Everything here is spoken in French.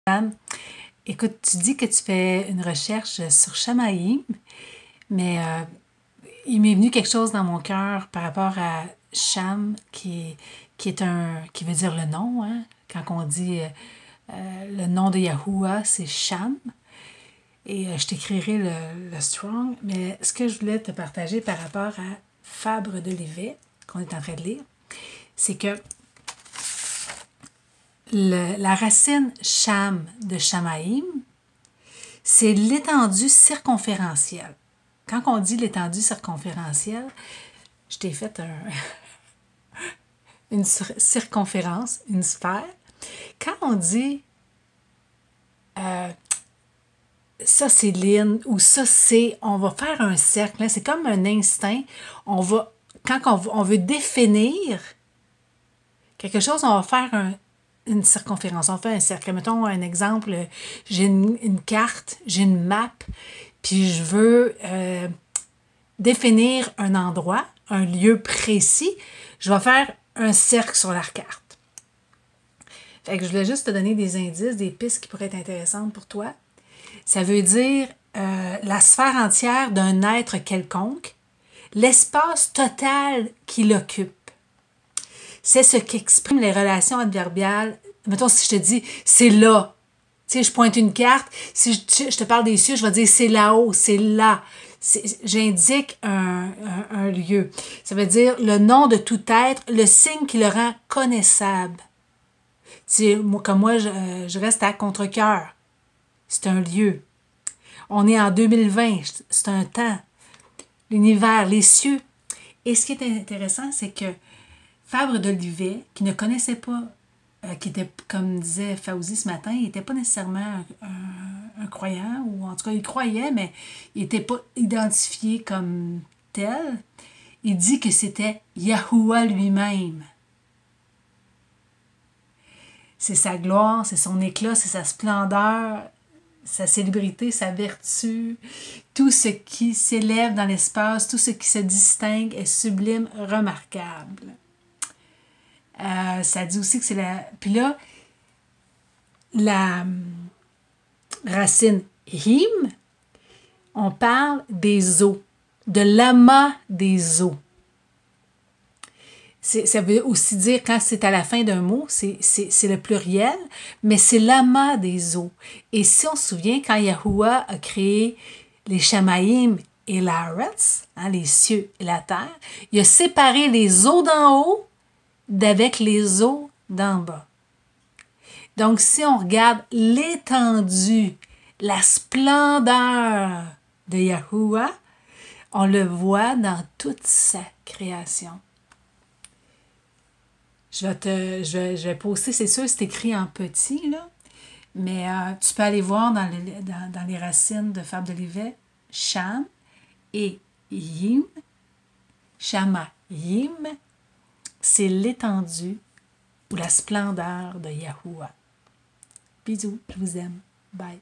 Anne, écoute, tu dis que tu fais une recherche sur Shamaïm, mais il m'est venu quelque chose dans mon cœur par rapport à Sham, qui veut dire le nom, hein? Quand on dit le nom de Yahuwah, c'est Sham. Et je t'écrirai le Strong. Mais ce que je voulais te partager par rapport à Fabre de Lévet, qu'on est en train de lire, c'est que la racine Sham de Shamaïm, c'est l'étendue circonférentielle. Quand on dit l'étendue circonférentielle, je t'ai fait une circonférence, une sphère. Quand on dit ça c'est l'in ou ça c'est, on va faire un cercle, hein, c'est comme un instinct. Quand on veut définir quelque chose, on va faire une circonférence, on fait un cercle. Mettons un exemple, j'ai une carte, j'ai une map, puis je veux définir un endroit, un lieu précis, je vais faire un cercle sur la carte. Fait que je voulais juste te donner des indices, des pistes qui pourraient être intéressantes pour toi. Ça veut dire la sphère entière d'un être quelconque, l'espace total qu'il occupe. C'est ce qu'expriment les relations adverbiales. Mettons, si je te dis « c'est là », tu sais, je pointe une carte, si je te parle des cieux, je vais dire « c'est là-haut »,« c'est là ». J'indique un lieu. Ça veut dire le nom de tout être, le signe qui le rend connaissable. Tu sais, comme moi, je reste à Contrecœur. C'est un lieu. On est en 2020, c'est un temps. L'univers, les cieux. Et ce qui est intéressant, c'est que Fabre d'Olivet, qui ne connaissait pas, qui était, comme disait Fauzi ce matin, il n'était pas nécessairement un croyant, ou en tout cas, il croyait, mais il n'était pas identifié comme tel. Il dit que c'était Yahuwah lui-même. C'est sa gloire, c'est son éclat, c'est sa splendeur, sa célébrité, sa vertu, tout ce qui s'élève dans l'espace, tout ce qui se distingue est sublime, remarquable. Ça dit aussi que c'est la... Puis là, la racine him, on parle des eaux, de l'amas des eaux. Ça veut aussi dire, quand c'est à la fin d'un mot, c'est le pluriel, mais c'est l'amas des eaux. Et si on se souvient, quand Yahuwah a créé les Shamaïm et l'Aretz, hein, les cieux et la terre, il a séparé les eaux d'en haut d'avec les eaux d'en bas. Donc, si on regarde l'étendue, la splendeur de Yahuwah, on le voit dans toute sa création. Je vais poster, c'est sûr, c'est écrit en petit, là, mais tu peux aller voir dans les racines de Fabre de Lévet, Sham et Yim. Shama, Yim, c'est l'étendue ou la splendeur de Yahuwah. Bisous, je vous aime. Bye.